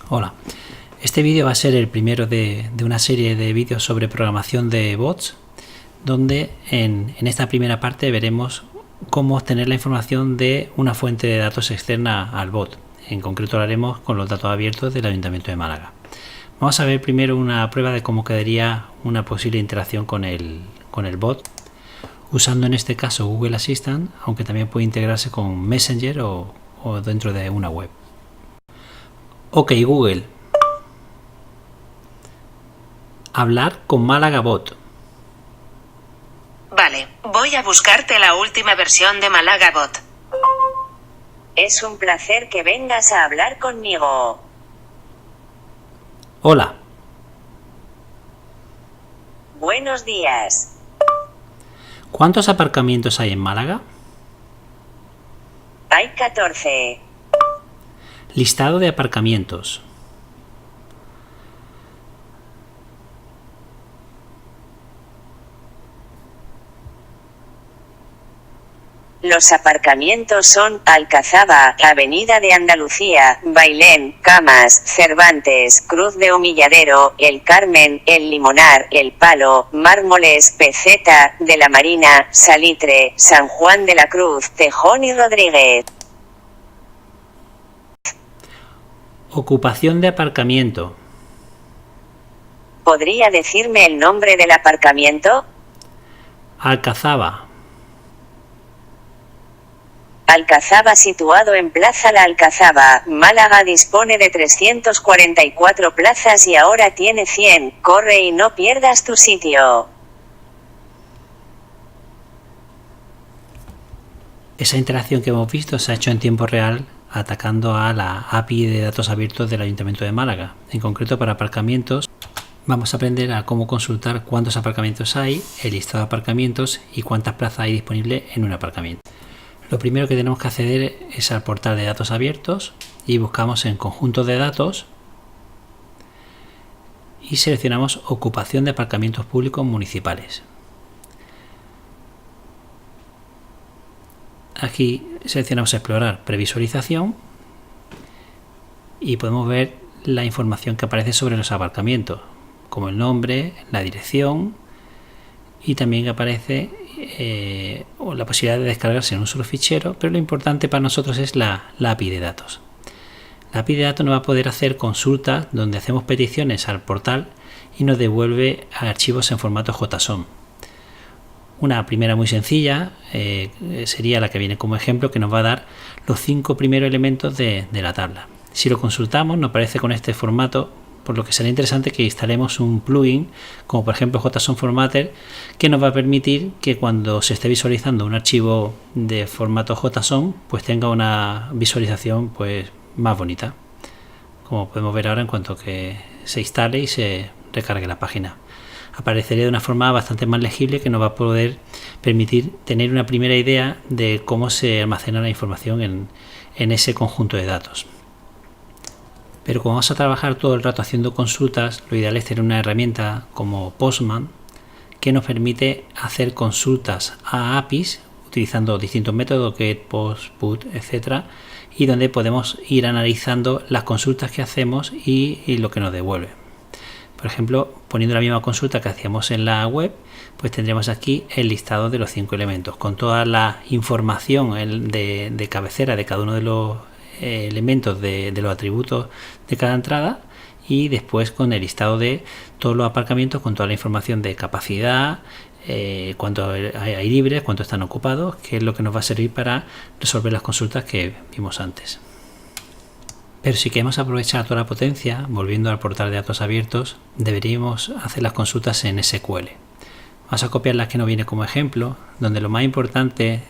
Hola, este vídeo va a ser el primero de una serie de vídeos sobre programación de bots, donde en esta primera parte veremos cómo obtener la información de una fuente de datos externa al bot. En concreto lo haremos con los datos abiertos del Ayuntamiento de Málaga. Vamos a ver primero una prueba de cómo quedaría una posible interacción con el bot, usando en este caso Google Assistant, aunque también puede integrarse con Messenger o dentro de una web. Ok, Google. Hablar con Málaga Bot. Vale, voy a buscarte la última versión de Málaga Bot. Es un placer que vengas a hablar conmigo. Hola. Buenos días. ¿Cuántos aparcamientos hay en Málaga? Hay 14. Listado de aparcamientos. Los aparcamientos son Alcazaba, Avenida de Andalucía, Bailén, Camas, Cervantes, Cruz de Humilladero, El Carmen, El Limonar, El Palo, Mármoles, Peceta, de la Marina, Salitre, San Juan de la Cruz, Tejón y Rodríguez. Ocupación de aparcamiento. ¿Podría decirme el nombre del aparcamiento? Alcazaba. Alcazaba situado en Plaza La Alcazaba, Málaga dispone de 344 plazas y ahora tiene 100, corre y no pierdas tu sitio. Esa interacción que hemos visto se ha hecho en tiempo real atacando a la API de datos abiertos del Ayuntamiento de Málaga. En concreto para aparcamientos vamos a aprender a cómo consultar cuántos aparcamientos hay, el listado de aparcamientos y cuántas plazas hay disponibles en un aparcamiento. Lo primero que tenemos que acceder es al portal de datos abiertos y buscamos en conjunto de datos y seleccionamos ocupación de aparcamientos públicos municipales. Aquí seleccionamos explorar previsualización y podemos ver la información que aparece sobre los aparcamientos, como el nombre, la dirección y también aparece la posibilidad de descargarse en un solo fichero, pero lo importante para nosotros es la API de datos. La API de datos nos va a poder hacer consultas donde hacemos peticiones al portal y nos devuelve archivos en formato JSON. Una primera muy sencilla sería la que viene como ejemplo, que nos va a dar los 5 primeros elementos de la tabla. Si lo consultamos nos aparece con este formato, por lo que será interesante que instalemos un plugin como por ejemplo JSON Formatter, que nos va a permitir que cuando se esté visualizando un archivo de formato JSON pues tenga una visualización pues más bonita, como podemos ver ahora en cuanto que se instale y se recargue la página. Aparecería de una forma bastante más legible que nos va a poder permitir tener una primera idea de cómo se almacena la información en ese conjunto de datos. Pero como vamos a trabajar todo el rato haciendo consultas, lo ideal es tener una herramienta como Postman que nos permite hacer consultas a APIs utilizando distintos métodos, get, post, put, etc. y donde podemos ir analizando las consultas que hacemos y lo que nos devuelve. Por ejemplo, poniendo la misma consulta que hacíamos en la web, pues tendremos aquí el listado de los 5 elementos con toda la información de cabecera de cada uno de los elementos de los atributos de cada entrada y después con el listado de todos los aparcamientos con toda la información de capacidad, cuánto hay libres, cuánto están ocupados, que es lo que nos va a servir para resolver las consultas que vimos antes. Pero si queremos aprovechar toda la potencia, volviendo al portal de datos abiertos, deberíamos hacer las consultas en SQL. Vamos a copiar las que nos viene como ejemplo, donde lo más importante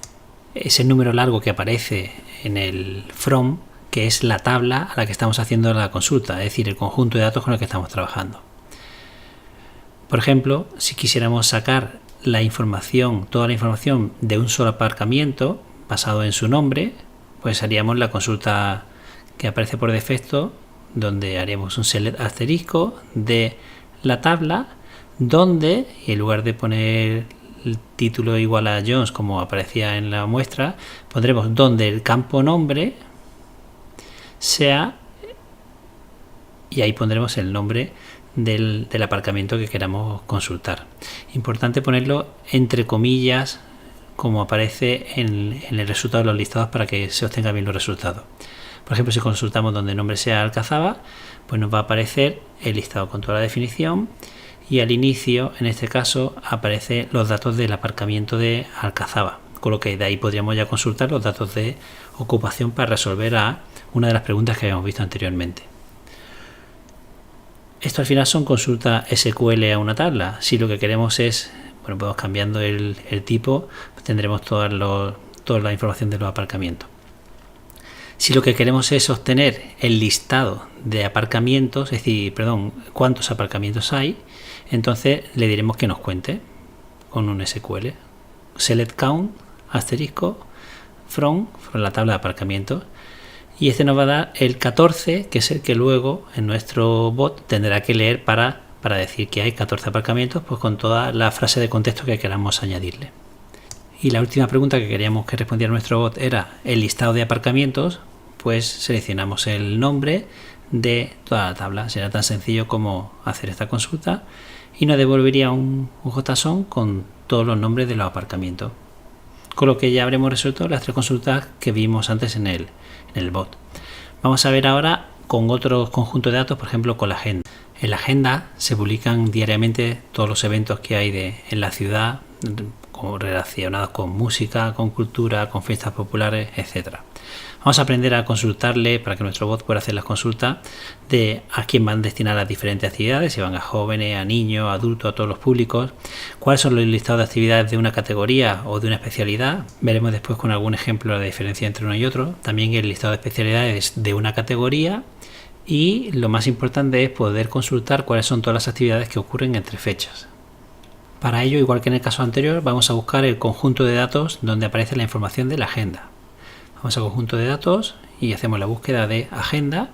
es el número largo que aparece en el from, que es la tabla a la que estamos haciendo la consulta, es decir, el conjunto de datos con el que estamos trabajando. Por ejemplo, si quisiéramos sacar la información, toda la información de un solo aparcamiento basado en su nombre, pues haríamos la consulta que aparece por defecto, donde haríamos un select asterisco de la tabla, donde, y en lugar de poner el título igual a Jones como aparecía en la muestra, pondremos donde el campo nombre sea y ahí pondremos el nombre del aparcamiento que queramos consultar. Importante ponerlo entre comillas como aparece en el resultado de los listados para que se obtengan bien los resultados. Por ejemplo, si consultamos donde el nombre sea Alcazaba, pues nos va a aparecer el listado con toda la definición y al inicio, en este caso, aparecen los datos del aparcamiento de Alcazaba, con lo que de ahí podríamos ya consultar los datos de ocupación para resolver a una de las preguntas que habíamos visto anteriormente. Esto al final son consultas SQL a una tabla. Si lo que queremos es, bueno, pues cambiando el tipo, pues tendremos toda la información de los aparcamientos. Si lo que queremos es obtener el listado de aparcamientos, es decir, cuántos aparcamientos hay, entonces le diremos que nos cuente con un SQL. Select count, asterisco, from la tabla de aparcamientos. Y este nos va a dar el 14, que es el que luego en nuestro bot tendrá que leer para decir que hay 14 aparcamientos, pues con toda la frase de contexto que queramos añadirle. Y la última pregunta que queríamos que respondiera nuestro bot era el listado de aparcamientos, pues seleccionamos el nombre de toda la tabla. Será tan sencillo como hacer esta consulta y nos devolvería un JSON con todos los nombres de los aparcamientos. Con lo que ya habremos resuelto las 3 consultas que vimos antes en el bot. Vamos a ver ahora con otro conjunto de datos, por ejemplo con la agenda. En la agenda se publican diariamente todos los eventos que hay en la ciudad relacionados con música, con cultura, con fiestas populares, etc. Vamos a aprender a consultarle para que nuestro bot pueda hacer las consultas de a quién van destinadas las diferentes actividades, si van a jóvenes, a niños, a adultos, a todos los públicos, cuáles son los listados de actividades de una categoría o de una especialidad. Veremos después con algún ejemplo la diferencia entre uno y otro. También el listado de especialidades de una categoría y lo más importante es poder consultar cuáles son todas las actividades que ocurren entre fechas. Para ello, igual que en el caso anterior, vamos a buscar el conjunto de datos donde aparece la información de la agenda. Vamos a conjunto de datos y hacemos la búsqueda de agenda.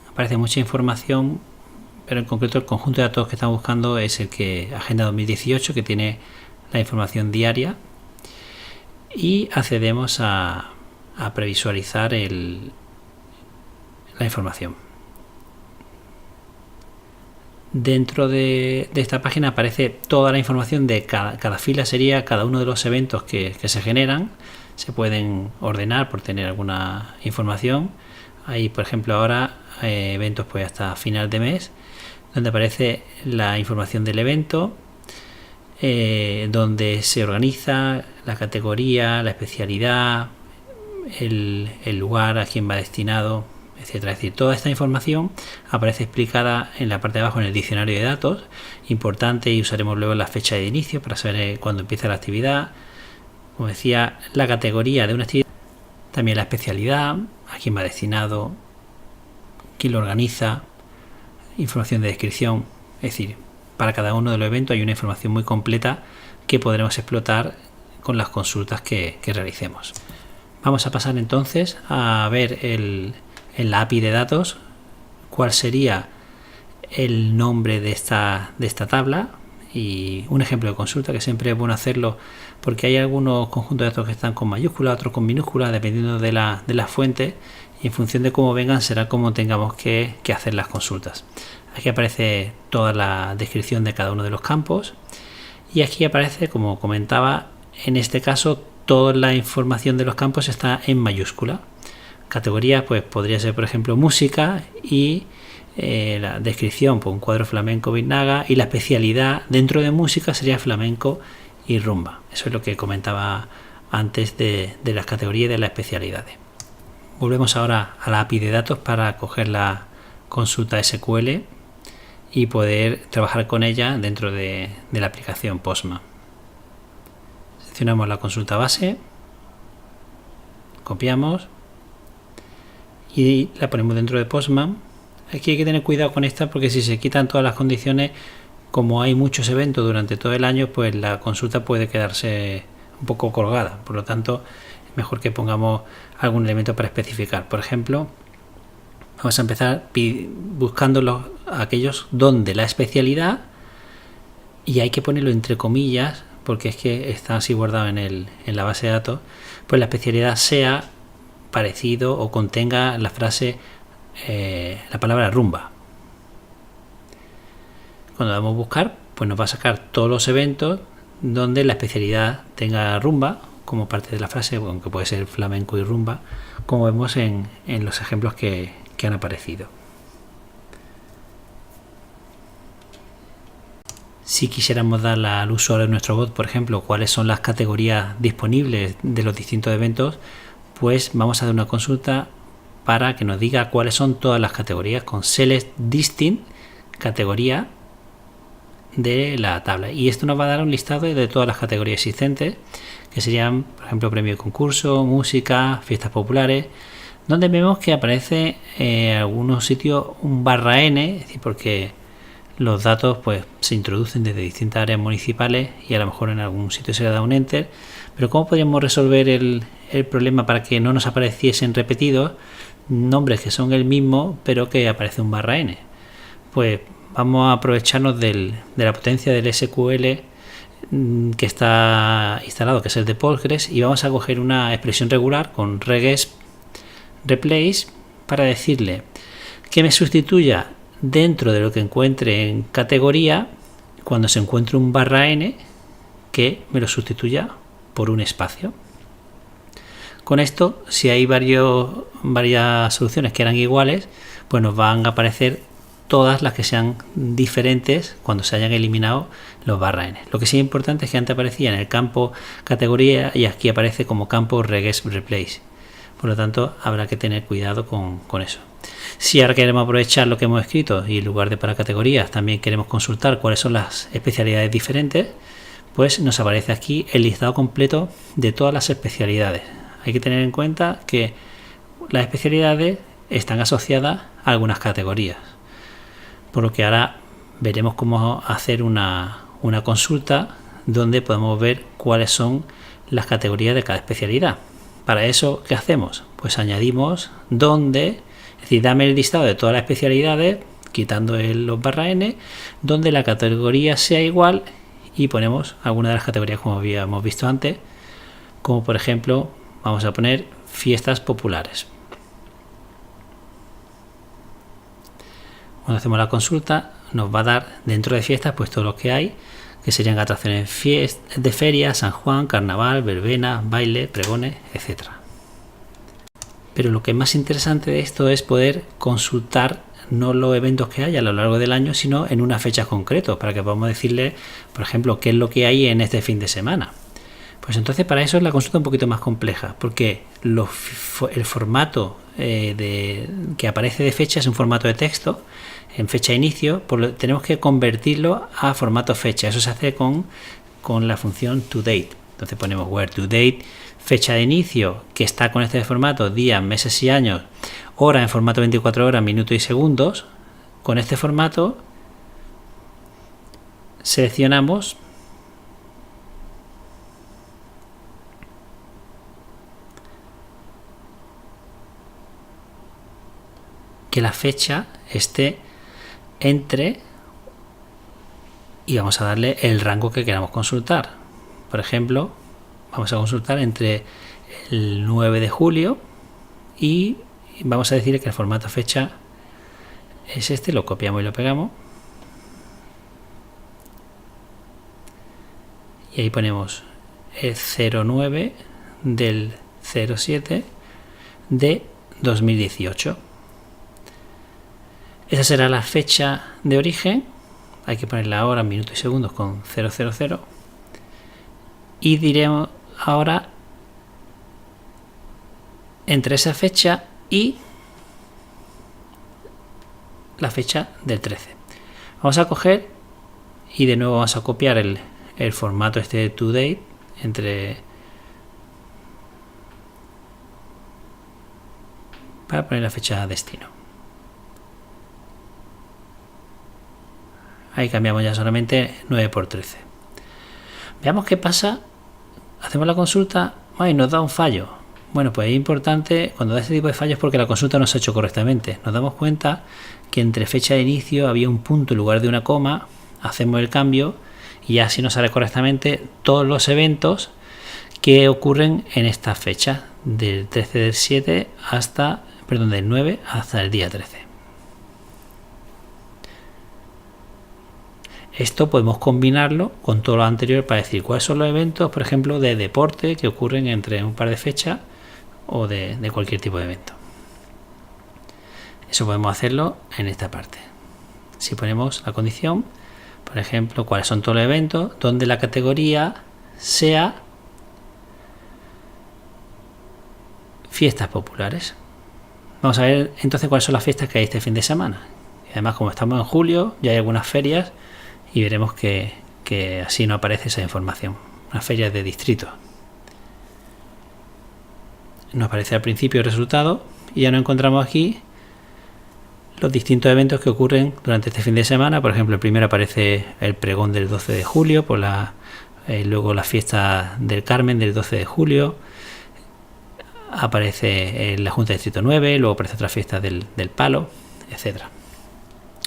Aparece mucha información, pero en concreto el conjunto de datos que estamos buscando es el que Agenda 2018, que tiene la información diaria, y accedemos a previsualizar la información. Dentro de esta página aparece toda la información de cada fila, sería cada uno de los eventos que se generan. Se pueden ordenar por tener alguna información. Hay, por ejemplo, ahora eventos pues hasta final de mes, donde aparece la información del evento, donde se organiza la categoría, la especialidad, el lugar a quién va destinado, etcétera. Es decir, toda esta información aparece explicada en la parte de abajo en el diccionario de datos, importante, y usaremos luego la fecha de inicio para saber cuándo empieza la actividad. Como decía, la categoría de una actividad, también la especialidad, a quién va destinado, quién lo organiza, información de descripción. Es decir, para cada uno de los eventos hay una información muy completa que podremos explotar con las consultas que realicemos. Vamos a pasar entonces a ver en la API de datos cuál sería el nombre de esta tabla y un ejemplo de consulta, que siempre es bueno hacerlo porque hay algunos conjuntos de datos que están con mayúsculas, otros con minúsculas, dependiendo de la fuente, y en función de cómo vengan será como tengamos que hacer las consultas. Aquí aparece toda la descripción de cada uno de los campos y aquí aparece, como comentaba, en este caso toda la información de los campos está en mayúscula. Categorías pues podría ser, por ejemplo, música, y la descripción, pues un cuadro flamenco Vinaga, y la especialidad dentro de música sería flamenco y rumba. Eso es lo que comentaba antes de las categorías y de las especialidades. Volvemos ahora a la API de datos para coger la consulta SQL y poder trabajar con ella dentro de la aplicación Postman. Seleccionamos la consulta base, copiamos y la ponemos dentro de Postman. Aquí hay que tener cuidado con esta porque si se quitan todas las condiciones, como hay muchos eventos durante todo el año, pues la consulta puede quedarse un poco colgada. Por lo tanto, es mejor que pongamos algún elemento para especificar. Por ejemplo, vamos a empezar buscando aquellos donde la especialidad, y hay que ponerlo entre comillas porque es que está así guardado en la base de datos, pues la especialidad sea parecido o contenga la frase la palabra rumba. Cuando damos a buscar, pues nos va a sacar todos los eventos donde la especialidad tenga rumba como parte de la frase, aunque puede ser flamenco y rumba, como vemos en los ejemplos que han aparecido. Si quisiéramos dar al usuario de nuestro bot, por ejemplo, cuáles son las categorías disponibles de los distintos eventos, pues vamos a dar una consulta para que nos diga cuáles son todas las categorías con select distinct categoría de la tabla. Y esto nos va a dar un listado de todas las categorías existentes, que serían, por ejemplo, premio de concurso, música, fiestas populares, donde vemos que aparece en algunos sitios un /n, es decir, porque los datos pues se introducen desde distintas áreas municipales y a lo mejor en algún sitio se le da un enter. Pero ¿cómo podríamos resolver el problema para que no nos apareciesen repetidos nombres que son el mismo pero que aparece un /n? Pues vamos a aprovecharnos de la potencia del SQL que está instalado, que es el de Postgres, y vamos a coger una expresión regular con regex replace para decirle que me sustituya dentro de lo que encuentre en categoría, cuando se encuentre un /n, que me lo sustituya por un espacio. Con esto, si hay varias soluciones que eran iguales, pues nos van a aparecer todas las que sean diferentes cuando se hayan eliminado los /n. Lo que sí es importante es que antes aparecía en el campo categoría y aquí aparece como campo regex replace. Por lo tanto, habrá que tener cuidado con eso. Si ahora queremos aprovechar lo que hemos escrito y en lugar de para categorías también queremos consultar cuáles son las especialidades diferentes, pues nos aparece aquí el listado completo de todas las especialidades. Hay que tener en cuenta que las especialidades están asociadas a algunas categorías, por lo que ahora veremos cómo hacer una consulta donde podemos ver cuáles son las categorías de cada especialidad. Para eso, ¿qué hacemos? Pues añadimos donde, es decir, dame el listado de todas las especialidades, quitando los /n, donde la categoría sea igual, y ponemos alguna de las categorías como habíamos visto antes, como por ejemplo, vamos a poner fiestas populares. Cuando hacemos la consulta, nos va a dar dentro de fiestas pues todo lo que hay, que serían atracciones de feria, San Juan, carnaval, verbena, baile, pregones, etc. Pero lo que es más interesante de esto es poder consultar no los eventos que hay a lo largo del año, sino en una fecha concreta, para que podamos decirle, por ejemplo, qué es lo que hay en este fin de semana. Pues entonces para eso es la consulta un poquito más compleja, porque el formato que aparece de fecha es un formato de texto en fecha de inicio, tenemos que convertirlo a formato fecha. Eso se hace con la función toDate. Entonces ponemos where toDate, fecha de inicio, que está con este formato, días, meses y años, hora en formato 24 horas, minutos y segundos. Con este formato seleccionamos que la fecha esté entre, y vamos a darle el rango que queramos consultar. Por ejemplo, vamos a consultar entre el 9 de julio y vamos a decir que el formato fecha es este, lo copiamos y lo pegamos y ahí ponemos el 09 del 07 de 2018. Esa será la fecha de origen. Hay que poner la hora, minutos y segundos con 000. Y diremos ahora entre esa fecha y la fecha del 13. Vamos a coger y de nuevo vamos a copiar el formato este de toDate para poner la fecha de destino. Ahí cambiamos ya solamente 9 por 13. Veamos qué pasa. Hacemos la consulta y nos da un fallo. Bueno, pues es importante cuando da este tipo de fallos porque la consulta no se ha hecho correctamente. Nos damos cuenta que entre fecha de inicio había un punto en lugar de una coma. Hacemos el cambio y así nos sale correctamente todos los eventos que ocurren en esta fecha, del 13 del 7 hasta perdón, del 9 hasta el día 13. Esto podemos combinarlo con todo lo anterior para decir cuáles son los eventos, por ejemplo, de deporte que ocurren entre un par de fechas o de cualquier tipo de evento. Eso podemos hacerlo en esta parte. Si ponemos la condición, por ejemplo, cuáles son todos los eventos, donde la categoría sea fiestas populares. Vamos a ver entonces cuáles son las fiestas que hay este fin de semana. Y además, como estamos en julio, ya hay algunas ferias y veremos que así no aparece esa información. Unas ferias de distrito. Nos aparece al principio el resultado y ya nos encontramos aquí los distintos eventos que ocurren durante este fin de semana. Por ejemplo, el primero aparece el pregón del 12 de julio, luego la fiesta del Carmen del 12 de julio, aparece la Junta de Distrito 9, luego aparece otra fiesta del Palo, etcétera.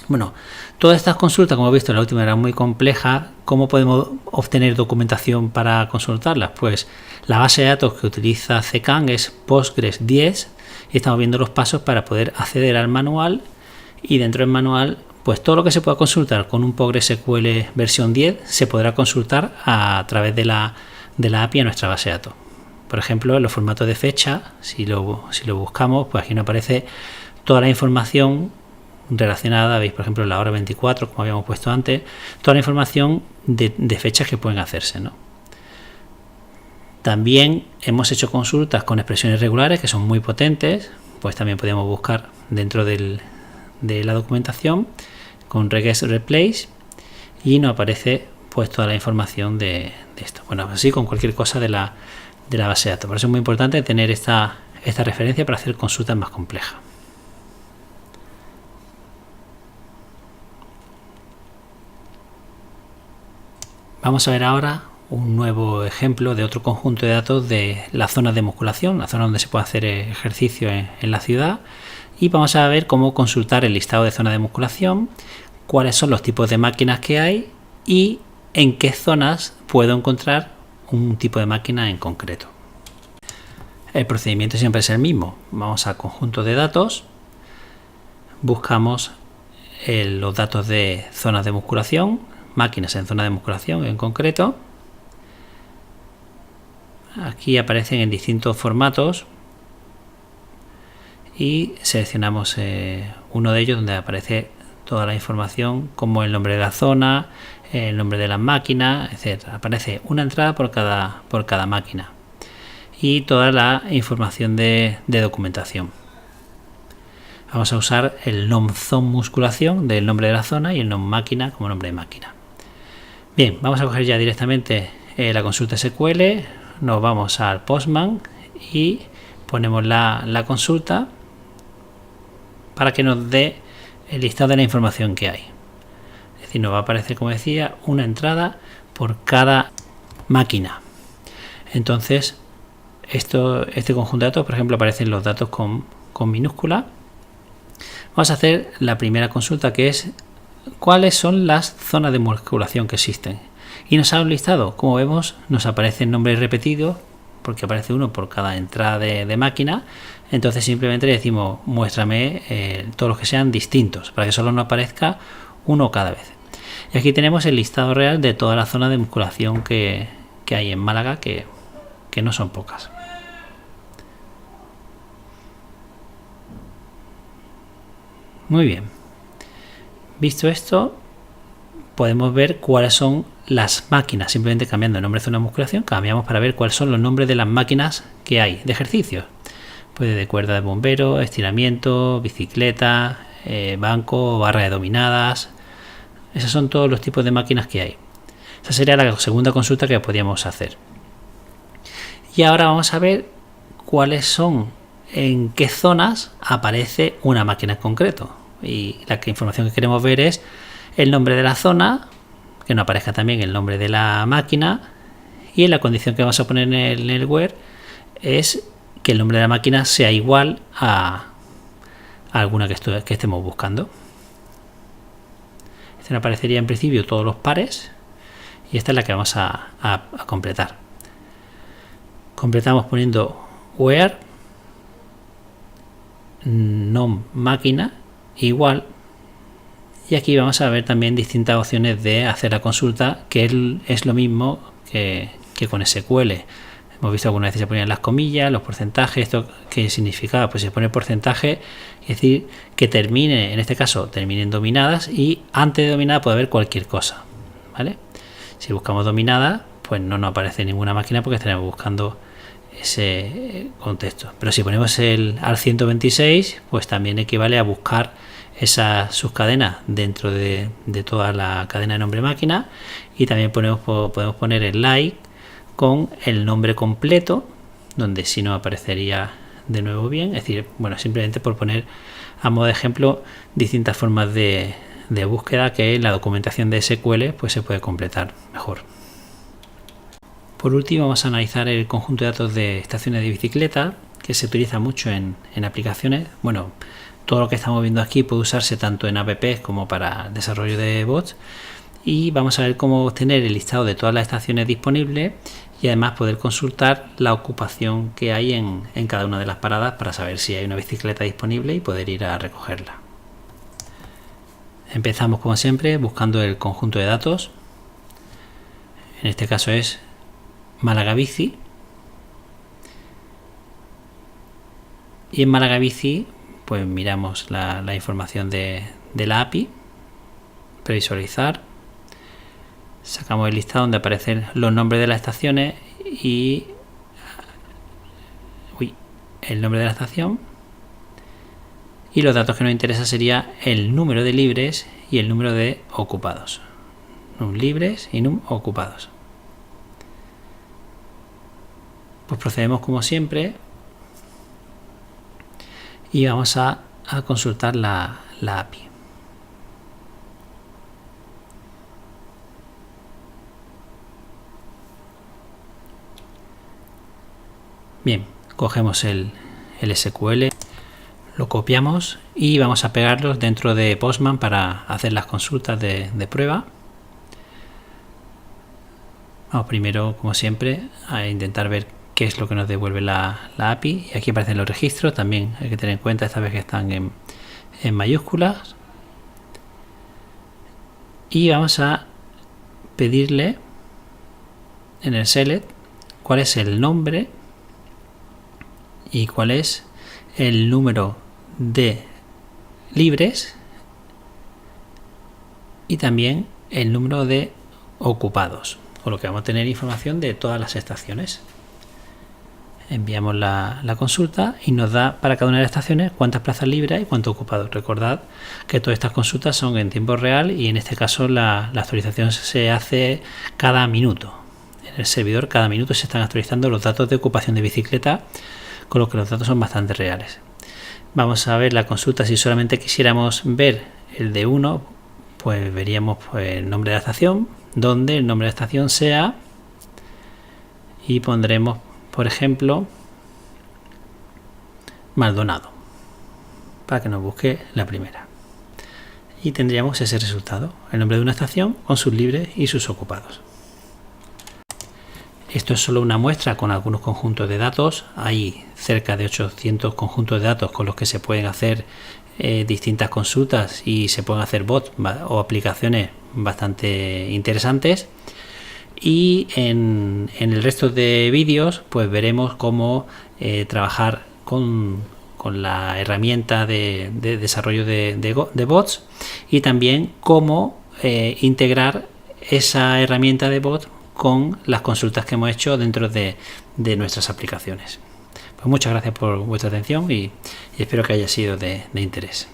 Bueno, todas estas consultas, como he visto, la última era muy compleja. ¿Cómo podemos obtener documentación para consultarlas? Pues la base de datos que utiliza CKAN es Postgres 10 y estamos viendo los pasos para poder acceder al manual, y dentro del manual pues todo lo que se pueda consultar con un PostgreSQL versión 10 se podrá consultar a través de la API a nuestra base de datos. Por ejemplo, en los formatos de fecha, si lo buscamos, pues aquí nos aparece toda la información relacionada. Veis, por ejemplo, la hora 24, como habíamos puesto antes, toda la información de fechas que pueden hacerse, ¿no? También hemos hecho consultas con expresiones regulares que son muy potentes, pues también podemos buscar dentro de la documentación con regex replace y nos aparece pues toda la información de esto. Bueno, así con cualquier cosa de la base de datos. Por eso es muy importante tener esta referencia para hacer consultas más complejas. Vamos a ver ahora un nuevo ejemplo de otro conjunto de datos de la zona de musculación, la zona donde se puede hacer ejercicio en la ciudad, y vamos a ver cómo consultar el listado de zonas de musculación, cuáles son los tipos de máquinas que hay y en qué zonas puedo encontrar un tipo de máquina en concreto. El procedimiento siempre es el mismo. Vamos a conjunto de datos, buscamos los datos de zonas de musculación, máquinas en zona de musculación en concreto. Aquí aparecen en distintos formatos y seleccionamos uno de ellos donde aparece toda la información, como el nombre de la zona, el nombre de las máquinas, etcétera. Aparece una entrada por cada máquina y toda la información de documentación. Vamos a usar el nom zone musculación del nombre de la zona y el nom máquina como nombre de máquina. Bien, vamos a coger ya directamente la consulta SQL, nos vamos al Postman y ponemos la consulta para que nos dé el listado de la información que hay. Es decir, nos va a aparecer, como decía, una entrada por cada máquina. Entonces, este conjunto de datos, por ejemplo, aparecen los datos con minúscula. Vamos a hacer la primera consulta, que es cuáles son las zonas de musculación que existen. Y nos sale un listado. Como vemos, nos aparecen nombres repetidos, porque aparece uno por cada entrada de máquina. Entonces simplemente le decimos muéstrame todos los que sean distintos, para que solo nos aparezca uno cada vez. Y aquí tenemos el listado real de toda la zona de musculación que hay en Málaga, que no son pocas. Muy bien. Visto esto, podemos ver cuáles son las máquinas. Simplemente cambiando el nombre de zona de musculación, cambiamos para ver cuáles son los nombres de las máquinas que hay de ejercicio. Pues de cuerda de bombero, estiramiento, bicicleta, banco, barra de dominadas. Esos son todos los tipos de máquinas que hay. Esa sería la segunda consulta que podríamos hacer. Y ahora vamos a ver cuáles son, en qué zonas aparece una máquina en concreto. Y la información que queremos ver es el nombre de la zona, que nos aparezca también el nombre de la máquina, y en la condición que vamos a poner en el where es que el nombre de la máquina sea igual a alguna que estemos buscando. Esta aparecería en principio todos los pares y esta es la que vamos a completar. Completamos poniendo where nom máquina igual, y aquí vamos a ver también distintas opciones de hacer la consulta, que es lo mismo que con SQL. Hemos visto algunas veces se ponían las comillas, los porcentajes. ¿Esto qué significaba? Pues se pone porcentaje, es decir, que termine, en este caso, terminen dominadas, y antes de dominada puede haber cualquier cosa, ¿vale? Si buscamos dominada, pues no nos aparece ninguna máquina porque estaremos buscando ese contexto. Pero si ponemos al 126, pues también equivale a buscar esa subcadena dentro de toda la cadena de nombre máquina, y también podemos poner el like con el nombre completo, donde sí nos aparecería de nuevo bien. Es decir, bueno, simplemente por poner a modo de ejemplo distintas formas de búsqueda que en la documentación de SQL pues se puede completar mejor. Por último, vamos a analizar el conjunto de datos de estaciones de bicicleta, que se utiliza mucho en aplicaciones. Bueno, todo lo que estamos viendo aquí puede usarse tanto en apps como para desarrollo de bots, y vamos a ver cómo obtener el listado de todas las estaciones disponibles y además poder consultar la ocupación que hay en cada una de las paradas para saber si hay una bicicleta disponible y poder ir a recogerla. Empezamos como siempre buscando el conjunto de datos. En este caso es Málaga Bici, y en Málaga Bici pues miramos la información de la API, previsualizar, sacamos el listado donde aparecen los nombres de las estaciones y el nombre de la estación, y los datos que nos interesa sería el número de libres y el número de ocupados. Num libres y num ocupados. Pues procedemos como siempre y vamos a consultar la API. Bien, cogemos el SQL, lo copiamos y vamos a pegarlos dentro de Postman para hacer las consultas de prueba. Vamos primero, como siempre, a intentar ver qué es lo que nos devuelve la API, y aquí aparecen los registros. También hay que tener en cuenta esta vez que están en mayúsculas, y vamos a pedirle en el select cuál es el nombre y cuál es el número de libres y también el número de ocupados, con lo que vamos a tener información de todas las estaciones. Enviamos la consulta y nos da para cada una de las estaciones cuántas plazas libres hay y cuántos ocupados. Recordad que todas estas consultas son en tiempo real, y en este caso la actualización se hace cada minuto. En el servidor cada minuto se están actualizando los datos de ocupación de bicicleta, con lo que los datos son bastante reales. Vamos a ver la consulta. Si solamente quisiéramos ver el de 1, pues veríamos el nombre de la estación, donde el nombre de la estación sea, y pondremos, por ejemplo, Maldonado, para que nos busque la primera, y tendríamos ese resultado, el nombre de una estación con sus libres y sus ocupados. Esto es solo una muestra con algunos conjuntos de datos. Hay cerca de 800 conjuntos de datos con los que se pueden hacer distintas consultas, y se pueden hacer bots o aplicaciones bastante interesantes. Y en el resto de vídeos pues veremos cómo trabajar con la herramienta de desarrollo de bots, y también cómo integrar esa herramienta de bot con las consultas que hemos hecho dentro de nuestras aplicaciones. Pues muchas gracias por vuestra atención y espero que haya sido de interés.